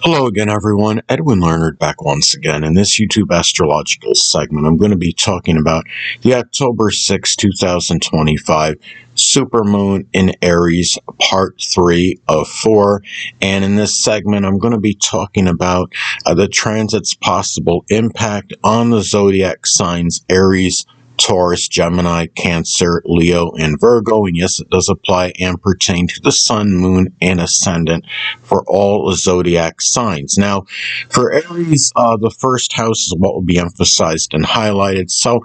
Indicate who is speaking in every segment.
Speaker 1: Hello again, everyone. Edwin Learnard back once again. In this YouTube astrological segment, I'm going to be talking about the October 6, 2025 Supermoon in Aries, part 3 of 4. And in this segment, I'm going to be talking about the transit's possible impact on the zodiac signs Aries, Taurus, Gemini, Cancer, Leo, and Virgo. And yes, it does apply and pertain to the Sun, Moon, and Ascendant for all zodiac signs. Now, for Aries, the first house is what will be emphasized and highlighted. So,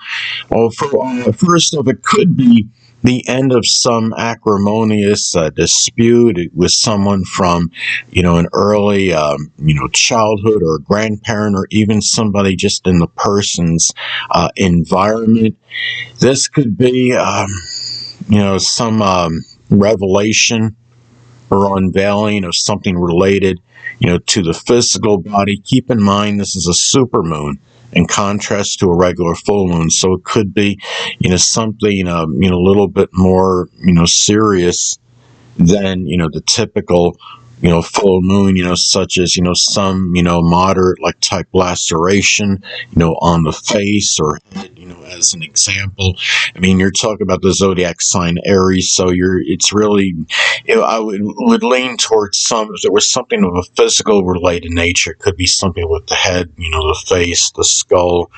Speaker 1: first of it could be the end of some acrimonious dispute with someone from, an early, childhood or a grandparent, or even somebody just in the person's environment. This could be, some revelation or unveiling of something related, to the physical body. Keep in mind, this is a supermoon in contrast to a regular full moon. So it could be, something, a little bit more, serious than, the typical, full moon, such as, some, moderate like type laceration, on the face or head, as an example. I mean, you're talking about the zodiac sign Aries, so it's really, I would lean towards if there was something of a physical related nature. It could be something with the head, the face, the skull,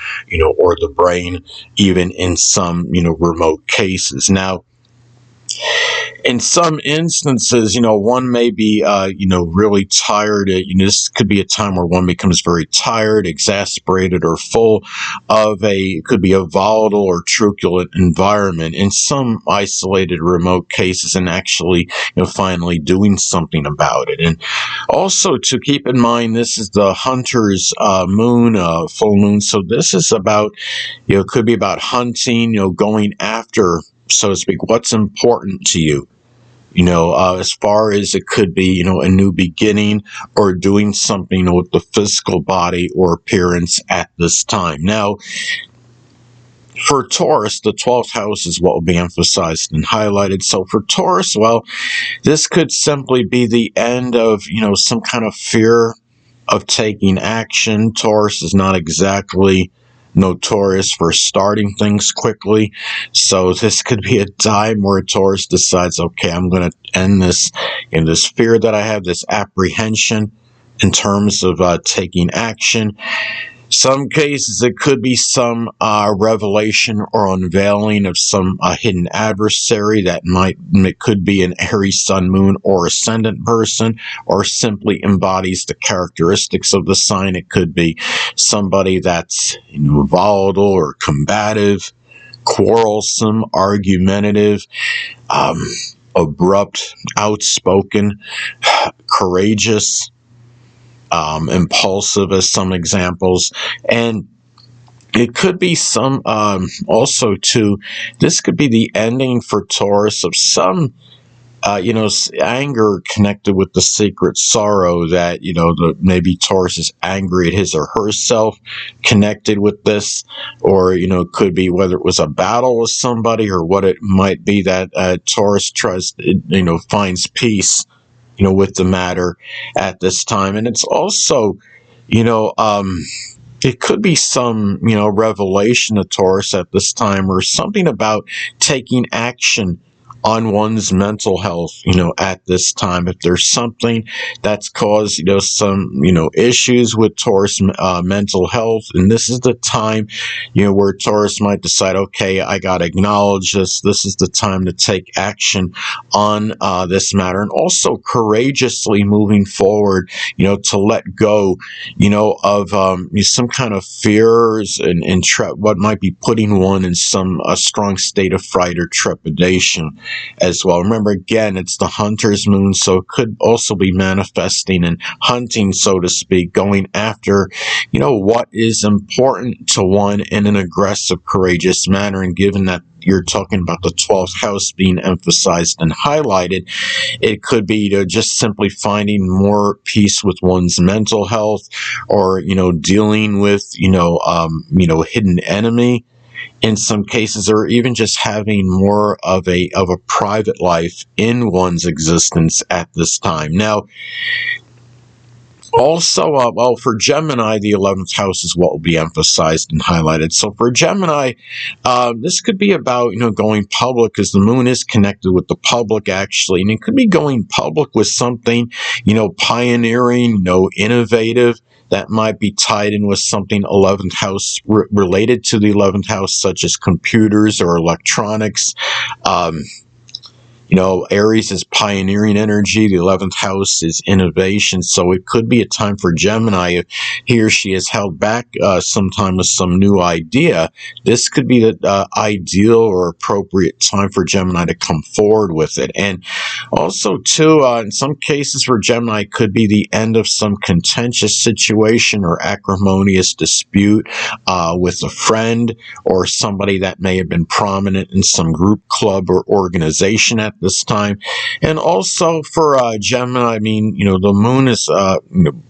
Speaker 1: or the brain, even in some, remote cases. Now, in some instances, one may be, really tired. This could be a time where one becomes very tired, exasperated, or full of it could be a volatile or truculent environment in some isolated remote cases, and actually, finally doing something about it. And also to keep in mind, this is the hunter's moon, full moon. So this is about, it could be about hunting, going after, so to speak, what's important to you. As far as it could be, a new beginning or doing something with the physical body or appearance at this time. Now, for Taurus, the 12th house is what will be emphasized and highlighted. So for Taurus, well, this could simply be the end of, some kind of fear of taking action. Taurus is not exactly notorious for starting things quickly, so this could be a time where Taurus decides, okay, I'm going to end this fear that I have, this apprehension in terms of taking action. Some cases it could be some revelation or unveiling of some hidden adversary that it could be an Aries, Sun, Moon, or Ascendant person, or simply embodies the characteristics of the sign. It could be somebody that's volatile or combative, quarrelsome, argumentative, abrupt, outspoken, courageous, impulsive as some examples. And it could be some also too, this could be the ending for Taurus of some anger connected with the secret sorrow that maybe Taurus is angry at his or herself connected with this, or it could be whether it was a battle with somebody, or what it might be that Taurus finds peace with the matter at this time. And it's also, it could be some, revelation of Taurus at this time, or something about taking action on one's mental health, at this time. If there's something that's caused, some, issues with Taurus mental health, and this is the time, where Taurus might decide, okay, I got to acknowledge this. This is the time to take action on this matter, and also courageously moving forward, to let go, of some kind of fears and what might be putting one in some strong state of fright or trepidation as well. Remember, again, it's the hunter's moon, so it could also be manifesting and hunting, so to speak, going after, what is important to one in an aggressive, courageous manner. And given that you're talking about the 12th house being emphasized and highlighted, it could be just simply finding more peace with one's mental health, or, dealing with, hidden enemy in some cases, or even just having more of a private life in one's existence at this time. Now, Also, well, for Gemini, the 11th house is what will be emphasized and highlighted. So for Gemini, this could be about, going public, because the moon is connected with the public, actually. And it could be going public with something, pioneering, innovative, that might be tied in with something 11th house related to the 11th house, such as computers or electronics. Aries is pioneering energy. The 11th house is innovation. So it could be a time for Gemini, if he or she is held back sometime with some new idea. This could be the ideal or appropriate time for Gemini to come forward with it. And also, too, in some cases for Gemini, it could be the end of some contentious situation or acrimonious dispute with a friend or somebody that may have been prominent in some group, club, or organization at this time. And also for Gemini, the moon is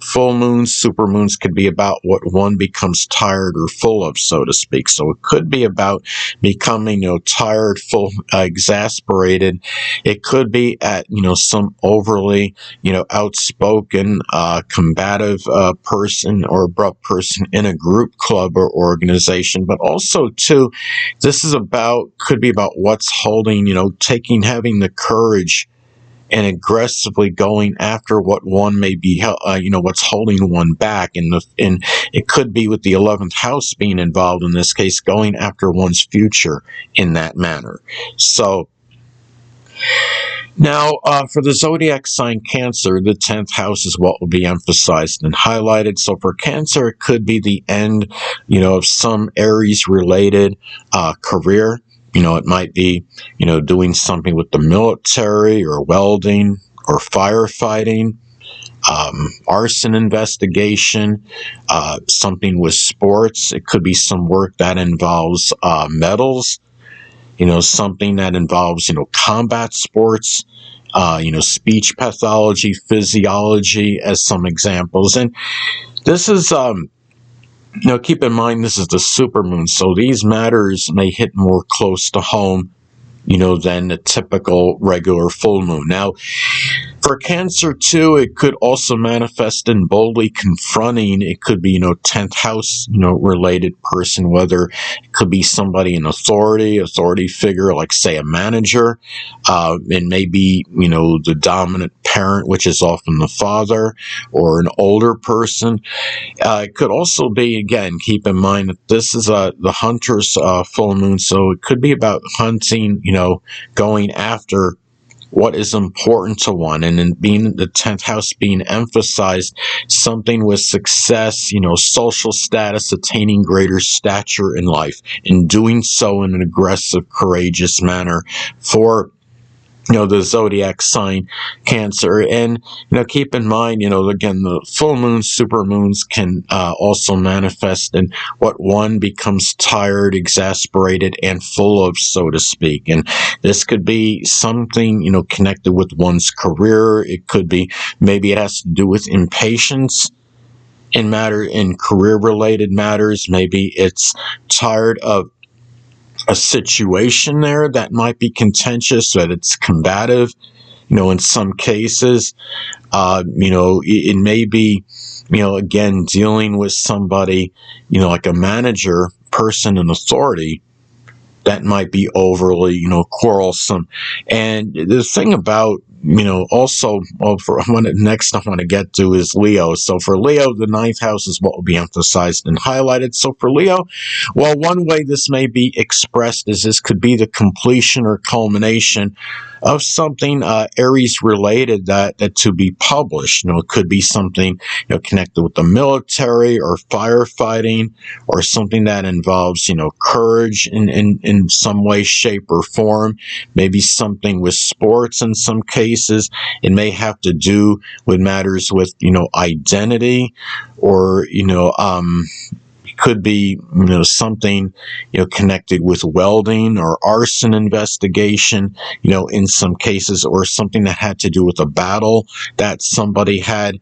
Speaker 1: full moons, supermoons could be about what one becomes tired or full of, so to speak. So it could be about becoming tired, full, exasperated. It could be at some overly outspoken, combative person or abrupt person in a group, club, or organization. But also too, this is could be about what's holding, having the courage and aggressively going after what one may be, what's holding one back. And it could be with the 11th house being involved in this case, going after one's future in that manner. So now, for the zodiac sign Cancer, the 10th house is what will be emphasized and highlighted. So for Cancer, it could be the end, of some Aries-related career. It might be, doing something with the military or welding or firefighting, arson investigation, something with sports. It could be some work that involves metals, something that involves, combat sports, speech pathology, physiology as some examples. And this is, keep in mind, this is the supermoon, so these matters may hit more close to home, than the typical regular full moon. Now, for Cancer, too, it could also manifest in boldly confronting. It could be, 10th house, related person, whether it could be somebody in authority figure, like, say, a manager, and maybe, the dominant parent, which is often the father, or an older person. It could also be, again, keep in mind that this is the hunter's full moon, so it could be about hunting, going after what is important to one, and in being the 10th house being emphasized, something with success, social status, attaining greater stature in life, and doing so in an aggressive, courageous manner for the zodiac sign Cancer. And keep in mind, again, the full moons, supermoons can also manifest in what one becomes tired, exasperated, and full of, so to speak. And this could be something connected with one's career. It could be, maybe it has to do with impatience in career related matters. Maybe it's tired of a situation there that might be contentious, that it's combative, in some cases. It may be, again, dealing with somebody, like a manager, person in authority, that might be overly, quarrelsome. And the thing about, also, well, next I want to get to is Leo. So for Leo, the 9th house is what will be emphasized and highlighted. So for Leo, well, one way this may be expressed is this could be the completion or culmination of something Aries related that to be published. It could be something connected with the military or firefighting, or something that involves courage in some way, shape, or form. Maybe something with sports in some cases. It may have to do with matters with identity, or could be something connected with welding or arson investigation, in some cases, or something that had to do with a battle that somebody had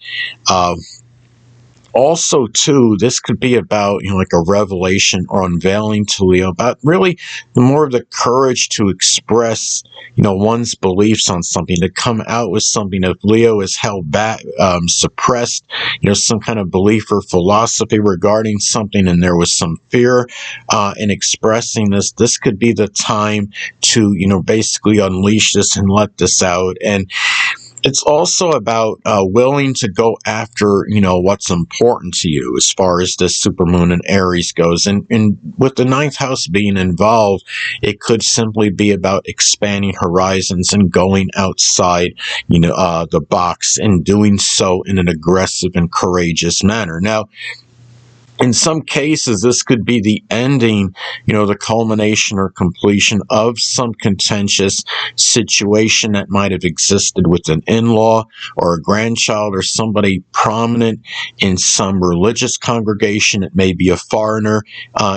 Speaker 1: Also, too, this could be about, like a revelation or unveiling to Leo about really more of the courage to express, one's beliefs on something, to come out with something. If Leo is held back, suppressed, some kind of belief or philosophy regarding something, and there was some fear in expressing this, this could be the time to, basically unleash this and let this out. And it's also about willing to go after, what's important to you as far as this supermoon in Aries goes. And with the ninth house being involved, it could simply be about expanding horizons and going outside, the box, and doing so in an aggressive and courageous manner. Now, in some cases, this could be the ending, the culmination or completion of some contentious situation that might have existed with an in-law or a grandchild or somebody prominent in some religious congregation. It may be a foreigner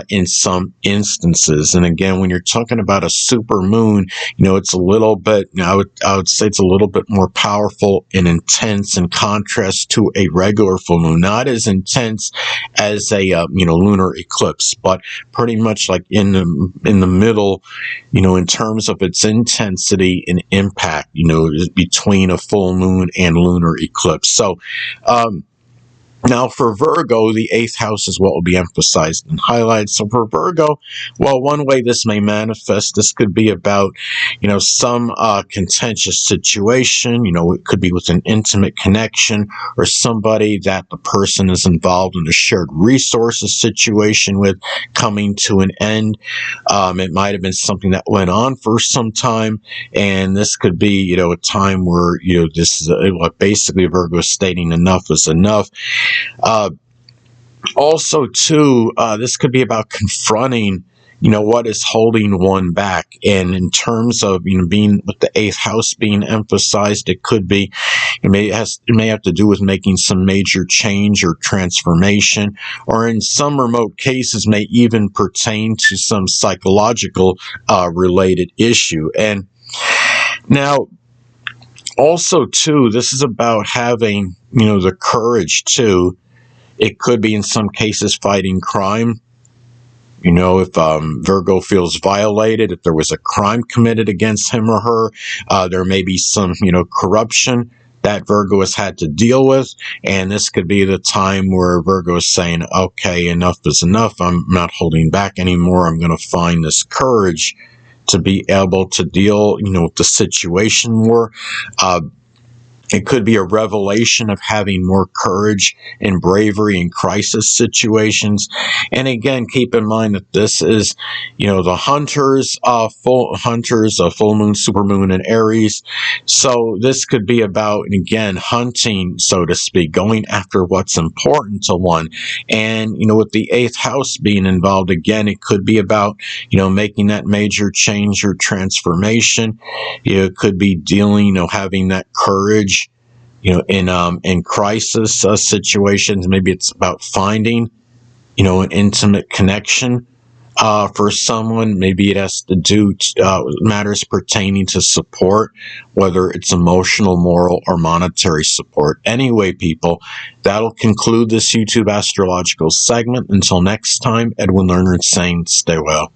Speaker 1: in some instances. And again, when you're talking about a super moon, it's a little bit, I would say it's a little bit more powerful and intense in contrast to a regular full moon. Not as intense as a lunar eclipse, but pretty much like in the middle, in terms of its intensity and impact, between a full moon and lunar eclipse. So now for Virgo, the 8th house is what will be emphasized and highlighted. So for Virgo, well, one way this may manifest, this could be about, some contentious situation. It could be with an intimate connection or somebody that the person is involved in a shared resources situation with coming to an end. It might have been something that went on for some time, and this could be, a time where, this is what basically Virgo is stating enough is enough. Also, too, this could be about confronting, what is holding one back. And in terms of, being with the 8th house being emphasized, it could be, it may have to do with making some major change or transformation, or in some remote cases may even pertain to some psychological related issue. And now, also, too, this is about having, the courage to, it could be in some cases fighting crime. If Virgo feels violated, if there was a crime committed against him or her, there may be some, corruption that Virgo has had to deal with. And this could be the time where Virgo is saying, okay, enough is enough. I'm not holding back anymore. I'm going to find this courage to be able to deal, with the situation more. It could be a revelation of having more courage and bravery in crisis situations. And again, keep in mind that this is, the hunters, full moon, supermoon in Aries. So this could be about, again, hunting, so to speak, going after what's important to one. And, with the 8th house being involved, again, it could be about, making that major change or transformation. It could be dealing, having that courage, in crisis situations. Maybe it's about finding, an intimate connection for someone. Maybe it has to do matters pertaining to support, whether it's emotional, moral, or monetary support. Anyway, people, that'll conclude this YouTube astrological segment. Until next time, Edwin Learnard saying, stay well.